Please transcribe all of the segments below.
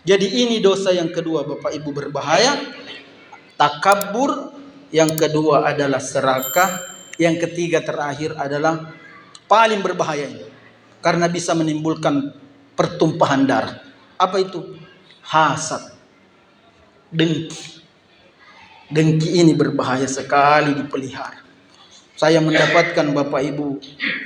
Jadi ini dosa yang kedua Bapak Ibu berbahaya. Takabur. Yang kedua adalah serakah. Yang ketiga terakhir adalah paling berbahaya ini, karena bisa menimbulkan pertumpahan darah. Apa itu? Hasad, dengki. Dengki ini berbahaya sekali dipelihara. Saya mendapatkan Bapak Ibu,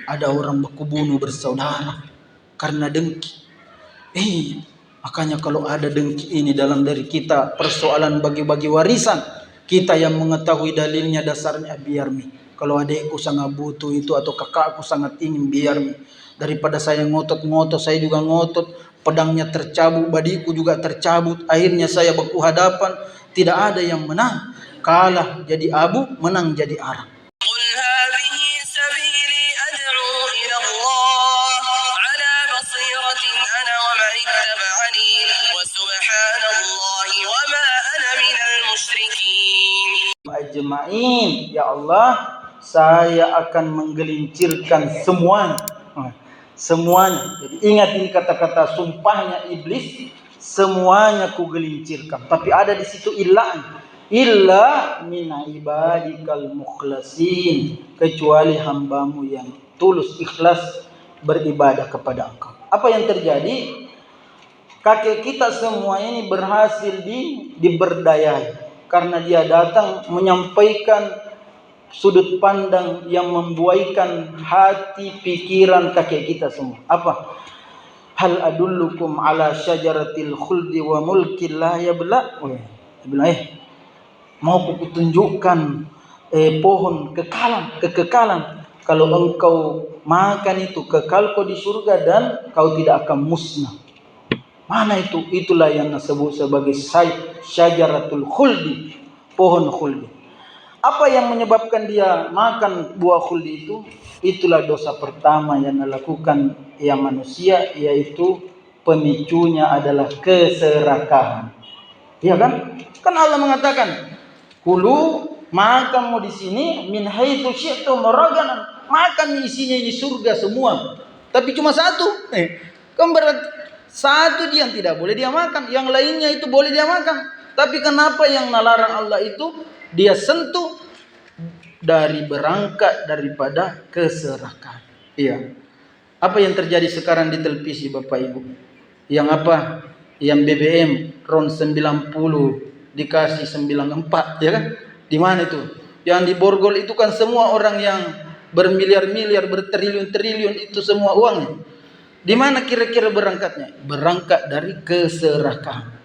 ada orang baku bunuh bersaudara karena dengki. Makanya kalau ada dengki ini dalam diri kita, persoalan bagi-bagi warisan, kita yang mengetahui dalilnya, dasarnya biar mi. Kalau adekku sangat butuh itu atau kakakku sangat ingin, biar mi. Daripada saya ngotot-ngotot, saya juga ngotot, pedangnya tercabut, badiku juga tercabut, akhirnya saya baku hadapan, tidak ada yang menang. Kalah jadi abu, menang jadi arang. Ajma'in, ya Allah, saya akan menggelincirkan semuanya. Semuanya. Jadi ingat ini kata-kata sumpahnya iblis, semuanya ku gelincirkan. Tapi ada di situ illa min ibadikal mukhlasin, kecuali hambamu yang tulus ikhlas beribadah kepada engkau. Apa yang terjadi? Kakek kita semua ini berhasil diberdayai karena dia datang menyampaikan sudut pandang yang membuaikan hati pikiran kakek kita semua. Apa? Hal adullukum ala syajaratil khuldi wa mulkin la yabla. Mau ku tunjukkan pohon kekekalan. Kalau engkau makan itu, kekal kau di surga dan kau tidak akan musnah. Mana itu? Itulah yang disebut sebagai syajaratul khuldi, pohon khuldi. Apa yang menyebabkan dia makan buah khuldi itu? Itulah dosa pertama yang dilakukan manusia, yaitu pemicunya adalah keserakahan. Iya kan? Kan Allah mengatakan, "Kulu, makan mau di sini min haitsu syi'tum ragadan." Makan isinya ini surga semua. Tapi cuma satu. Kan berarti satu dia yang tidak boleh dia makan, yang lainnya itu boleh dia makan. Tapi kenapa yang melarang Allah itu dia sentuh berangkat daripada keserakahan? Iya. Apa yang terjadi sekarang di televisi Bapak Ibu? Yang apa? Yang BBM RON 90 dikasih 94, ya kan? Di mana itu? Yang di Borgol itu kan semua orang yang bermiliar-miliar, bertriliun-triliun itu semua uangnya. Di mana kira-kira berangkatnya? Berangkat dari keserakahan.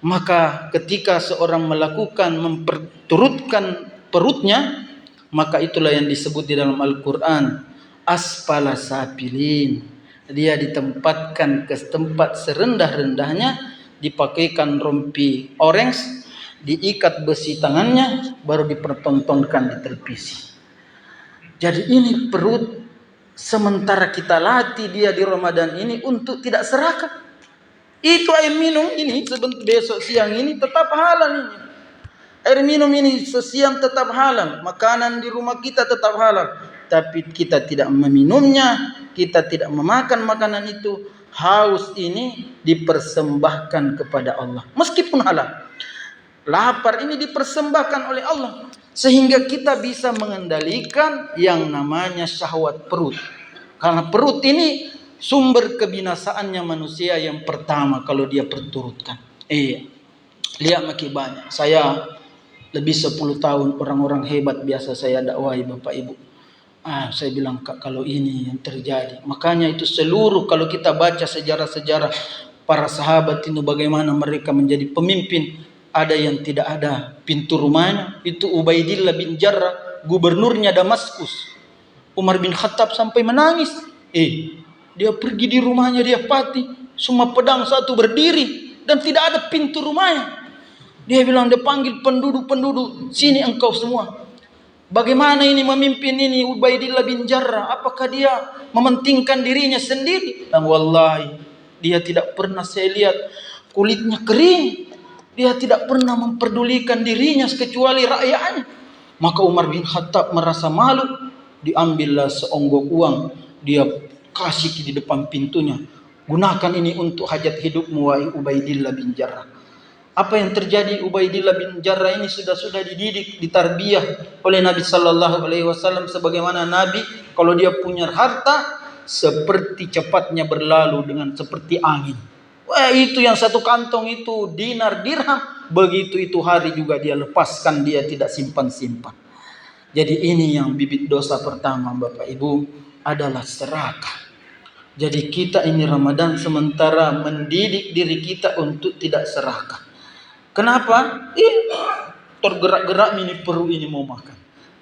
Maka ketika seorang melakukan memperturutkan perutnya, maka itulah yang disebut di dalam Al-Quran asfala safilin. Dia ditempatkan ke tempat serendah-rendahnya, dipakaikan rompi orange, diikat besi tangannya, baru dipertontonkan di televisi. Jadi ini perut, sementara kita latih dia di Ramadan ini untuk tidak serakah. Itu air minum ini besok siang ini tetap halal ini. Air minum ini sesiang tetap halal. Makanan di rumah kita tetap halal. Tapi kita tidak meminumnya, kita tidak memakan makanan itu. Haus ini dipersembahkan kepada Allah. Meskipun halal. Lapar ini dipersembahkan oleh Allah. Sehingga kita bisa mengendalikan yang namanya syahwat perut. Karena perut ini sumber kebinasaannya manusia yang pertama kalau dia perturutkan. Lihat makin banyak. Saya lebih 10 tahun orang-orang hebat biasa saya dakwahi Bapak Ibu. Saya bilang kalau ini yang terjadi. Makanya itu seluruh kalau kita baca sejarah-sejarah para sahabat itu bagaimana mereka menjadi pemimpin. Ada yang tidak ada pintu rumahnya. Itu Ubaidillah bin Jarrah, gubernurnya Damaskus. Umar bin Khattab sampai menangis. Dia pergi di rumahnya, dia pati. Semua pedang satu berdiri. Dan tidak ada pintu rumahnya. Dia bilang, dia panggil penduduk-penduduk. Sini engkau semua. Bagaimana ini memimpin ini Ubaidillah bin Jarrah? Apakah dia mementingkan dirinya sendiri? Dan wallahi, dia tidak pernah saya lihat kulitnya kering. Dia tidak pernah memperdulikan dirinya kecuali rakyatnya. Maka Umar bin Khattab merasa malu. Diambillah seonggok uang. Dia kasih di depan pintunya. Gunakan ini untuk hajat hidupmu, wahai Ubaidillah bin Jarrah. Apa yang terjadi? Ubaidillah bin Jarrah ini sudah dididik, ditarbiyah oleh Nabi Sallallahu Alaihi Wasallam sebagaimana Nabi kalau dia punya harta seperti cepatnya berlalu dengan seperti angin. Wah, itu yang satu kantong itu dinar dirham, begitu itu hari juga dia lepaskan, dia tidak simpan-simpan. Jadi ini yang bibit dosa pertama Bapak Ibu adalah serakah. Jadi kita ini Ramadan sementara mendidik diri kita untuk tidak serakah. Kenapa? Tergerak-gerak ini perut ini mau makan.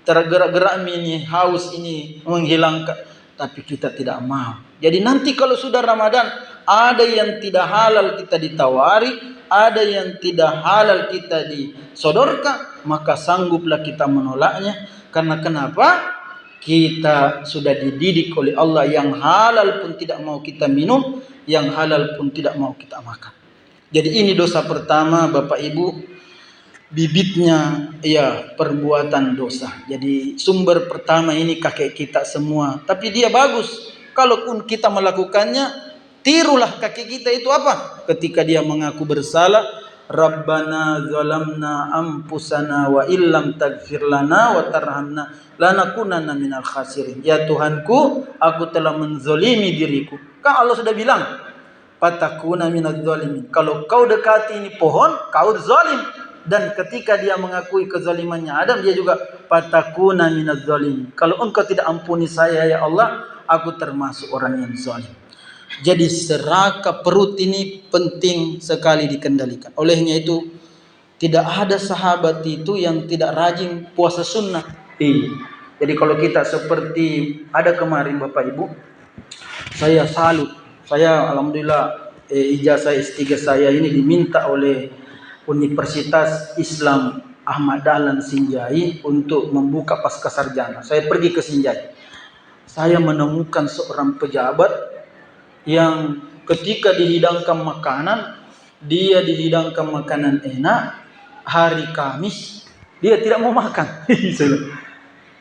Tergerak-gerak ini haus ini menghilangkan. Tapi kita tidak mau. Jadi nanti kalau sudah Ramadan, ada yang tidak halal kita ditawari, ada yang tidak halal kita disodorkan, maka sangguplah kita menolaknya. Karena kenapa? Kita sudah dididik oleh Allah, yang halal pun tidak mau kita minum, yang halal pun tidak mau kita makan. Jadi ini dosa pertama Bapak Ibu, bibitnya ya perbuatan dosa. Jadi sumber pertama ini kakek kita semua, tapi dia bagus. Kalaupun kita melakukannya, tirulah kakek kita itu apa? Ketika dia mengaku bersalah, Rabbana zalamna anfusana wa illam taghfir lana wa tarhamna lanakunanna minal khasirin. Ya Tuhanku, aku telah menzolimi diriku. Kan Allah sudah bilang, fatakuna minaz zalimin. Kalau kau dekati ini pohon, kau zalim. Dan ketika dia mengakui kezalimannya Adam, dia juga fatakuna minaz zalimin. Kalau engkau tidak ampuni saya ya Allah, aku termasuk orang yang zalim. Jadi serakah perut ini penting sekali dikendalikan. Olehnya itu tidak ada sahabat itu yang tidak rajin puasa sunnah. Jadi kalau kita seperti ada kemarin Bapak Ibu, saya salut. Saya alhamdulillah ijazah S3 saya ini diminta oleh Universitas Islam Ahmad Dahlan Sinjai untuk membuka pasca sarjana. Saya pergi ke Sinjai. Saya menemukan seorang pejabat yang ketika dihidangkan makanan, dia dihidangkan makanan enak, hari Kamis dia tidak mau makan. Saya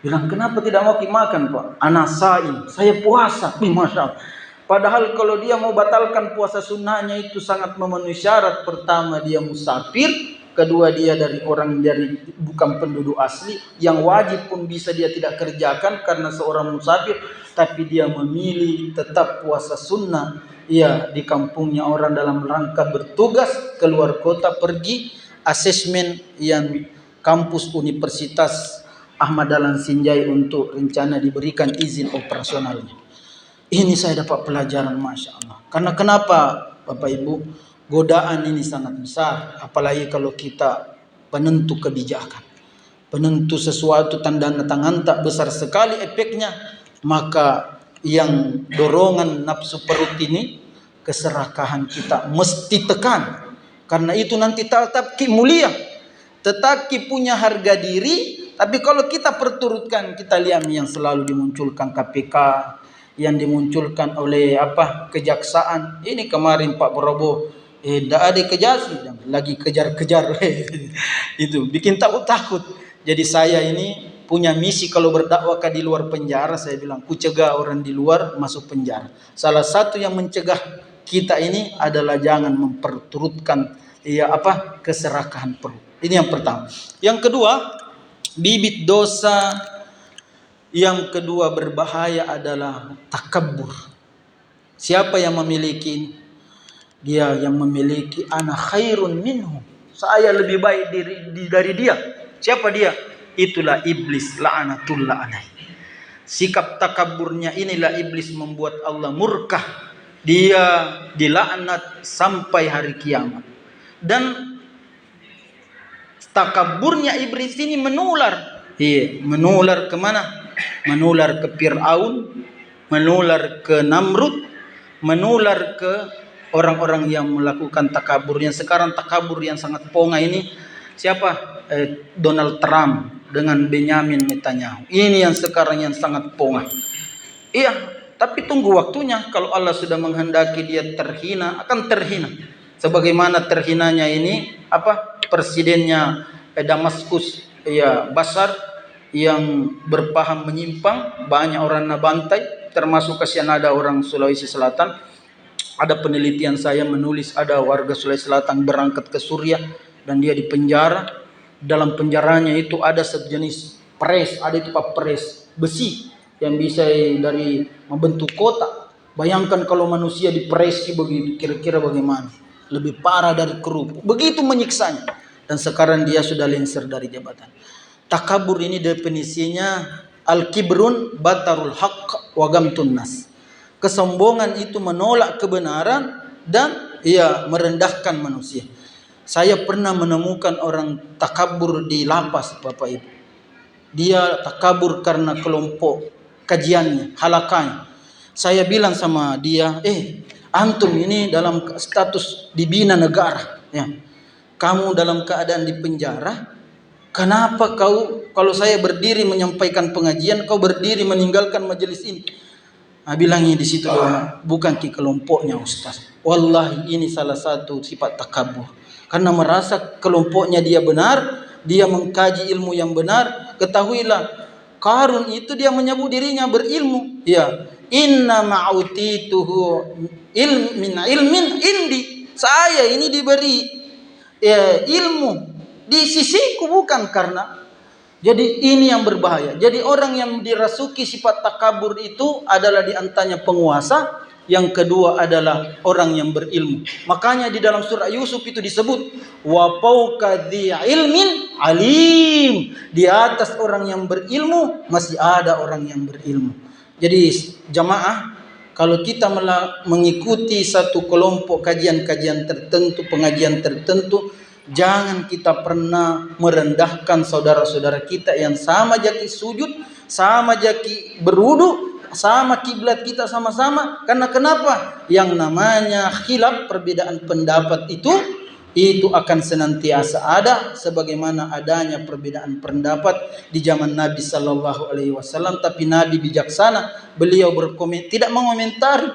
bilang, kenapa tidak mau makan Pak? Ana saim, saya puasa. Masya Allah. Padahal kalau dia mau batalkan puasa sunnahnya itu sangat memenuhi syarat. Pertama dia musafir, kedua dia dari bukan penduduk asli, yang wajib pun bisa dia tidak kerjakan karena seorang musafir, tapi dia memilih tetap puasa sunnah. Ya, di kampungnya orang dalam rangka bertugas keluar kota pergi asesmen yang kampus Universitas Ahmad Dahlan Sinjai untuk rencana diberikan izin operasionalnya. Ini saya dapat pelajaran Masya Allah. Karena kenapa Bapak Ibu? Godaan ini sangat besar. Apalagi kalau kita penentu kebijakan, penentu sesuatu, tanda tangan tak besar sekali efeknya. Maka yang dorongan nafsu perut ini, keserakahan kita mesti tekan. Karena itu nanti tetap mulia, tetap punya harga diri. Tapi kalau kita perturutkan, kita lihat yang selalu dimunculkan KPK, yang dimunculkan oleh kejaksaan. Ini kemarin Pak Prabowo tidak ada kejaksaan, lagi kejar-kejar. Itu bikin takut. Jadi saya ini punya misi kalau berdakwah di luar penjara, saya bilang ku cegah orang di luar masuk penjara. Salah satu yang mencegah kita ini adalah jangan memperturutkan keserakahan perut. Ini yang pertama. Yang kedua, bibit dosa yang kedua berbahaya adalah takabbur. Siapa yang memiliki ini? Dia yang memiliki ana khairun minhu. Saya lebih baik dari dia. Siapa dia? Itulah iblis la'anatullah alaih. Sikap takabburnya inilah iblis membuat Allah murka. Dia dilaknat sampai hari kiamat. Dan takabburnya iblis ini menular. Menular kemana? Menular ke Fir'aun, menular ke Namrud, menular ke orang-orang yang melakukan takabur. Yang sekarang takabur yang sangat pongah ini siapa? Donald Trump dengan Benyamin Netanyahu. Ini yang sekarang yang sangat pongah. Iya, tapi tunggu waktunya. Kalau Allah sudah menghendaki dia terhina, akan terhina. Sebagaimana terhinanya ini presidennya Damaskus, Bashar, yang berpaham menyimpang, banyak orang nabantai, termasuk kasihan ada orang Sulawesi Selatan. Ada penelitian saya menulis ada warga Sulawesi Selatan berangkat ke Suriah dan dia di penjara. Dalam penjaranya itu ada sejenis pres, ada itu pak pres besi yang bisa dari membentuk kotak. Bayangkan kalau manusia dipresi begitu, kira-kira bagaimana? Lebih parah dari kerupuk. Begitu menyiksanya. Dan sekarang dia sudah lengser dari jabatan. Takabur ini definisinya al-kibrun batarul haqq wa gamtun nas. Kesombongan itu menolak kebenaran dan merendahkan manusia. Saya pernah menemukan orang takabur di lapas, Bapak Ibu. Dia takabur karena kelompok kajiannya, halakanya. Saya bilang sama dia, antum ini dalam status dibina negara, ya. Kamu dalam keadaan di penjara, kenapa kau kalau saya berdiri menyampaikan pengajian, kau berdiri meninggalkan majelis ini? Bilangnya di situ bukan ke kelompoknya Ustaz. Wallahi ini salah satu sifat takabur. Karena merasa kelompoknya dia benar, dia mengkaji ilmu yang benar. Ketahuilah, Qarun itu dia menyebut dirinya berilmu. Ya, inna ma'utituhu ilmin indi. Saya ini diberi ilmu di sisiku, bukan karena. Jadi ini yang berbahaya. Jadi orang yang dirasuki sifat takabur itu adalah diantaranya penguasa. Yang kedua adalah orang yang berilmu. Makanya di dalam surah Yusuf itu disebut wa fawqa dzi ilmin alim. Di atas orang yang berilmu masih ada orang yang berilmu. Jadi jamaah, kalau kita mengikuti satu kelompok kajian-kajian tertentu, pengajian tertentu, jangan kita pernah merendahkan saudara-saudara kita yang sama jaki sujud, sama jaki berwudu, sama kiblat kita sama-sama. Karena kenapa? Yang namanya khilaf, perbedaan pendapat itu akan senantiasa ada, sebagaimana adanya perbedaan pendapat di zaman Nabi Sallallahu Alaihi Wasallam. Tapi Nabi bijaksana, beliau tidak mengomentari,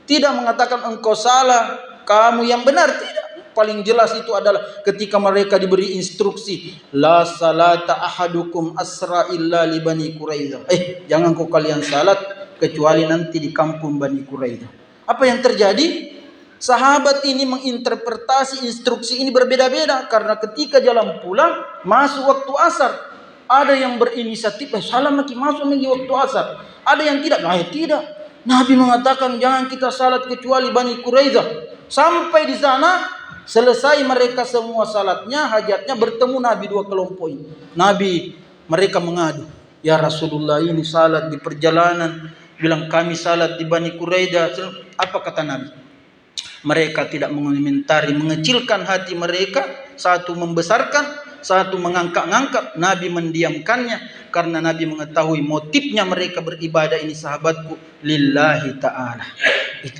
tidak mengatakan engkau salah, kamu yang benar, tidak. Paling jelas itu adalah ketika mereka diberi instruksi, la salata ahadukum asra illa li Bani Quraidah. Jangan kalian salat kecuali nanti di kampung Bani Quraidah. Apa yang terjadi? Sahabat ini menginterpretasi instruksi ini berbeda-beda, karena ketika jalan pulang masuk waktu asar, ada yang berinisiatif salam lagi masuk lagi waktu asar, ada yang tidak. Tidak. Nabi mengatakan jangan kita salat kecuali Bani Quraidah. Sampai di sana selesai mereka semua salatnya, hajatnya, bertemu Nabi dua kelompok ini. Mereka mengadu, ya Rasulullah ini salat di perjalanan, bilang kami salat di Bani Quraidah. Apa kata Nabi? Mereka tidak mengomentari, mengecilkan hati mereka. Satu membesarkan, satu mengangkat-ngangkat. Nabi mendiamkannya karena Nabi mengetahui motifnya mereka beribadah ini, sahabatku, lillahi ta'ala. Itu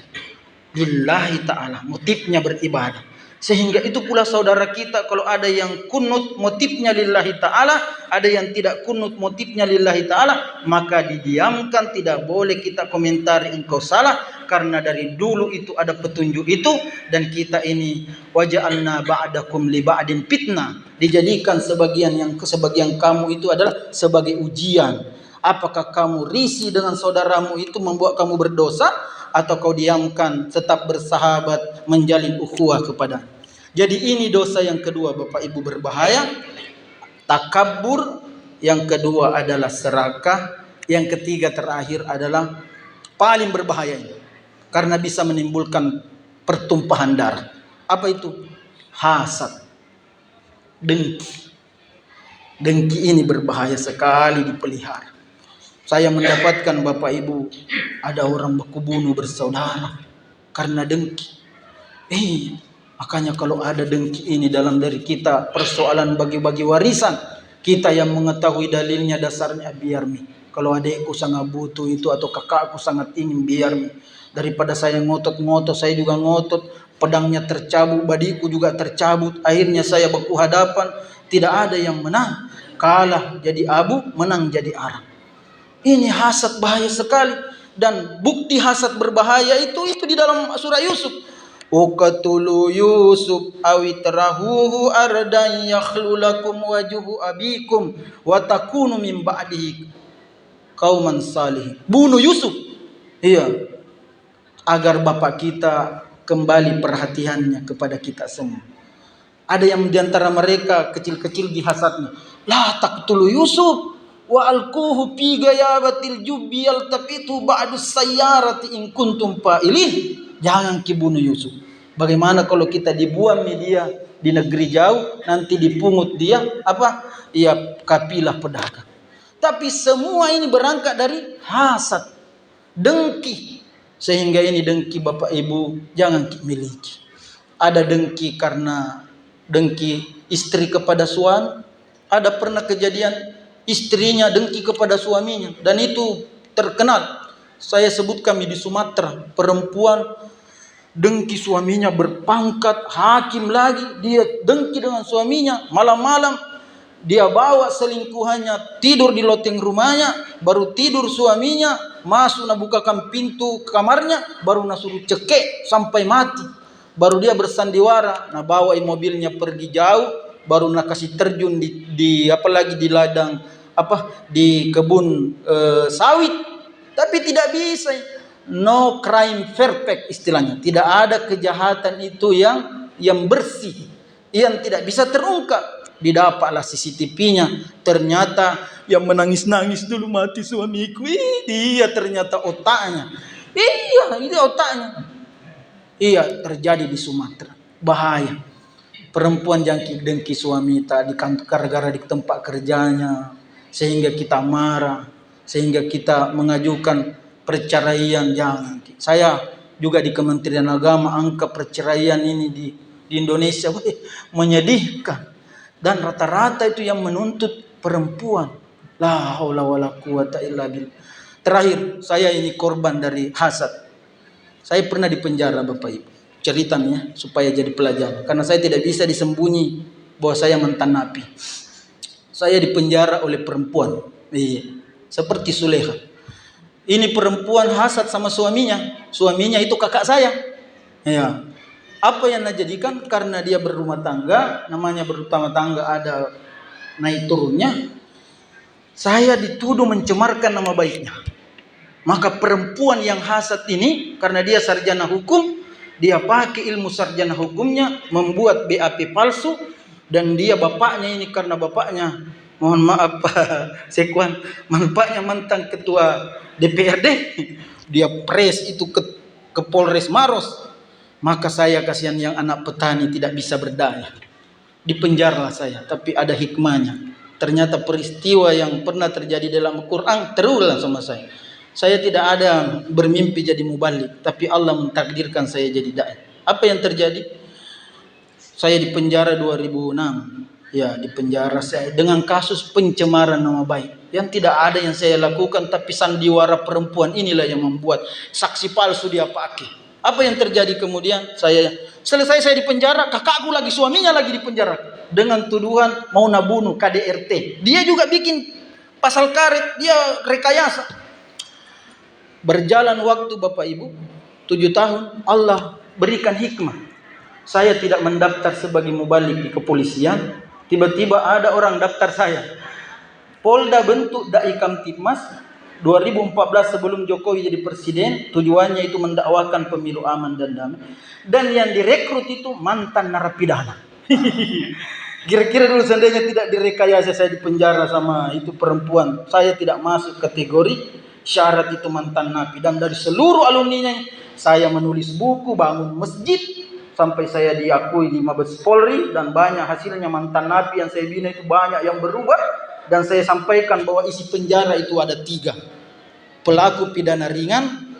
lillahi ta'ala, motifnya beribadah. Sehingga itu pula saudara kita, kalau ada yang kunut motifnya lillahi ta'ala, ada yang tidak kunut motifnya lillahi ta'ala, maka didiamkan, tidak boleh kita komentari engkau salah. Karena dari dulu itu ada petunjuk itu, dan kita ini waja'alna ba'dakum li ba'din fitnah, dijadikan sebagian kamu itu adalah sebagai ujian. Apakah kamu risih dengan saudaramu itu membuat kamu berdosa, atau kau diamkan tetap bersahabat menjalin ukhuwah kepada. Jadi ini dosa yang kedua, Bapak Ibu, berbahaya. Takabur. Yang kedua adalah serakah. Yang ketiga terakhir adalah paling berbahaya ini, karena bisa menimbulkan pertumpahan darah. Apa itu? Hasad, dengki. Dengki ini berbahaya sekali dipelihara. Saya mendapatkan, Bapak Ibu, ada orang baku bunuh bersaudara karena dengki. Makanya kalau ada dengki ini dalam diri kita, persoalan bagi-bagi warisan, kita yang mengetahui dalilnya, dasarnya biar mi. Kalau adikku sangat butuh itu, atau kakakku sangat ingin, biar mi. Daripada saya ngotot-ngotot, saya juga ngotot, pedangnya tercabut, badiku juga tercabut, akhirnya saya baku hadapan, tidak ada yang menang. Kalah jadi abu, menang jadi arang. Ini hasad bahaya sekali. Dan bukti hasad berbahaya itu di dalam surah Yusuf. Uqtulu Yusuf awitrahuhu ardan yakhlu lakum wajhu abikum wa takunu min ba'dihi qauman salih. Bunuh Yusuf. Agar bapak kita kembali perhatiannya kepada kita semua. Ada yang diantara mereka kecil-kecil dihasadnya. La taqtulu Yusuf wa alquhu fi ghayabatil jubbi yaltaqitu ba'du sayyarati in kuntum fa'ilin. Jangan kibunuh Yusuf. Bagaimana kalau kita dibuang dia di negeri jauh, nanti dipungut dia apa? Ya kapilah pedagang. Tapi semua ini berangkat dari hasad, dengki. Sehingga ini dengki Bapak Ibu jangan miliki. Ada dengki karena dengki istri kepada suami. Ada pernah kejadian istrinya dengki kepada suaminya, dan itu terkenal. Saya sebut kami di Sumatera, perempuan dengki suaminya berpangkat hakim lagi, dia dengki dengan suaminya. Malam-malam dia bawa selingkuhannya tidur di loteng rumahnya, baru tidur suaminya masuk nak bukakan pintu kamarnya, baru nak suruh cekek sampai mati. Baru dia bersandiwara, nak bawa mobilnya pergi jauh, baru nak kasih terjun di apalagi di ladang di kebun sawit. Tapi tidak bisa. No crime perfect istilahnya. Tidak ada kejahatan itu yang bersih, yang tidak bisa terungkap. Didapatlah CCTV-nya. Ternyata yang menangis-nangis dulu mati suamiku. Dia ternyata otaknya. Iya, ini otaknya. Iya, terjadi di Sumatera. Bahaya. Perempuan jangkit dengki suami tadi gara-gara di tempat kerjanya, sehingga kita marah, sehingga kita mengajukan perceraian. Jangan. Saya juga di Kementerian Agama, angka perceraian ini di Indonesia menyedihkan, dan rata-rata itu yang menuntut perempuan. La haula wala quwata illa billah. Terakhir, saya ini korban dari hasad. Saya pernah di penjara Bapak Ibu. Ceritanya supaya jadi pelajaran, karena saya tidak bisa disembunyi bahwa saya mantan napi. Saya dipenjara oleh perempuan, seperti Suleha. Ini perempuan hasad sama suaminya. Suaminya itu kakak saya. Ya. Apa yang dijadikan? Karena dia berumah tangga, namanya berumah tangga ada naik turunnya. Saya dituduh mencemarkan nama baiknya. Maka perempuan yang hasad ini, karena dia sarjana hukum, dia pakai ilmu sarjana hukumnya membuat BAP palsu, dan dia bapaknya ini karena bapaknya, mohon maaf Sekuan, bapaknya mantan ketua DPRD, dia pres itu ke Polres Maros. Maka saya kasihan yang anak petani tidak bisa berdaya. Dipenjaralah saya, tapi ada hikmahnya. Ternyata peristiwa yang pernah terjadi dalam Quran terulang sama saya. Saya tidak ada bermimpi jadi mubalik, tapi Allah mentakdirkan saya jadi dai. Apa yang terjadi? Saya dipenjara 2006. Ya, dipenjara saya dengan kasus pencemaran nama baik. Yang tidak ada yang saya lakukan, tapi sandiwara perempuan inilah yang membuat. Saksi palsu dia pakai. Apa yang terjadi kemudian? Selesai saya dipenjara, kakakku lagi, suaminya lagi dipenjara dengan tuduhan mau nabunuh KDRT. Dia juga bikin pasal karet, dia rekayasa. Berjalan waktu Bapak Ibu, 7 tahun, Allah berikan hikmah. Saya tidak mendaftar sebagai mubalik di kepolisian. Tiba-tiba ada orang daftar saya. Polda bentuk Dai Kamtibmas 2014 sebelum Jokowi jadi presiden. Tujuannya itu mendakwakan pemilu aman dan damai. Dan yang direkrut itu mantan narapidana. Kira-kira dulu seandainya tidak direkayasa saya dipenjara sama itu perempuan, saya tidak masuk kategori syarat itu mantan napi. Dan dari seluruh alumninya saya menulis buku, bangun masjid, sampai saya diakui di Mabes Polri, dan banyak hasilnya mantan napi yang saya bina itu banyak yang berubah. Dan saya sampaikan bahwa isi penjara itu ada 3. Pelaku pidana ringan,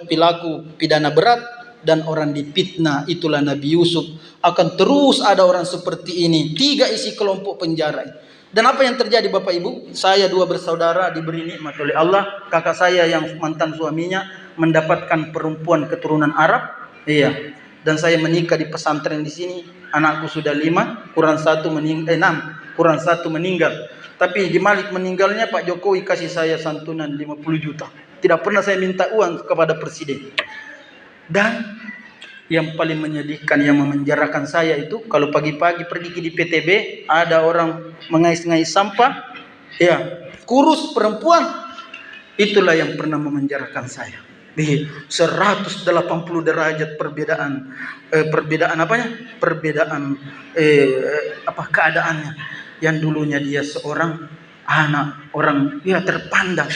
pelaku pidana berat, dan orang dipitnah. Itulah Nabi Yusuf. Akan terus ada orang seperti ini. 3 isi kelompok penjara. Dan apa yang terjadi Bapak Ibu? Saya 2 bersaudara diberi nikmat oleh Allah. Kakak saya yang mantan suaminya mendapatkan perempuan keturunan Arab. Iya. Dan saya menikah di pesantren di sini. Anakku sudah 5, kurang 1 meninggal, 6, kurang 1 meninggal. Tapi di balik meninggalnya Pak Jokowi kasih saya santunan 50 juta. Tidak pernah saya minta uang kepada presiden. Dan yang paling menyedihkan, yang memenjarakan saya itu, kalau pagi-pagi pergi di PTB, ada orang mengais-ngais sampah, ya, kurus perempuan, itulah yang pernah memenjarakan saya. 180 derajat perbedaan, perbedaan apanya? Perbedaan keadaannya. Yang dulunya dia seorang anak orang, ya terpandang,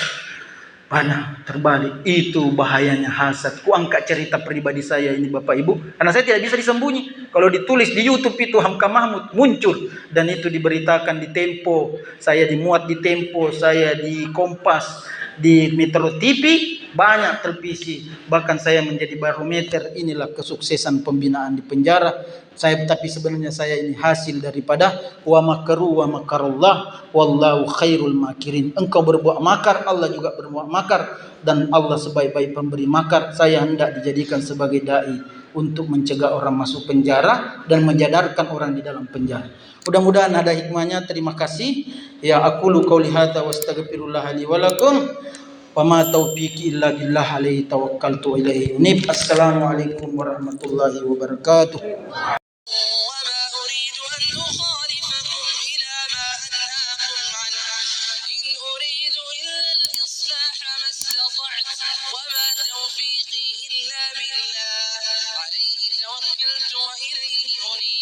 pada terbalik. Itu bahayanya hasad. Ku angkat cerita pribadi saya ini Bapak Ibu, karena saya tidak bisa disembunyi. Kalau ditulis di YouTube itu Hamka Mahmud muncul, dan itu diberitakan di Tempo, saya dimuat di Tempo, saya di Kompas, di Metro TV, banyak televisi. Bahkan saya menjadi barometer, inilah kesuksesan pembinaan di penjara. Tapi sebenarnya saya ini hasil daripada wa makaru wa makarullah wallahu khairul makirin. Engkau berbuat makar, Allah juga berbuat makar, dan Allah sebaik-baik pemberi makar. Saya hendak dijadikan sebagai dai untuk mencegah orang masuk penjara dan menjadarkan orang di dalam penjara. Mudah-mudahan ada hikmahnya. Terima kasih. Ya aqulu qauli hadza wastaghfirullah li wa lakum. Wa ma taufiqi illa billah alaihi tawakkaltu ilaihi unib. Assalamualaikum warahmatullahi wabarakatuh. وما أريد أن أخالفكم إلى ما أنهاكم عنه إن أريد إلا الإصلاح ما استطعت وما توفيقي إلا بالله عليه توكلت وإليه أنيب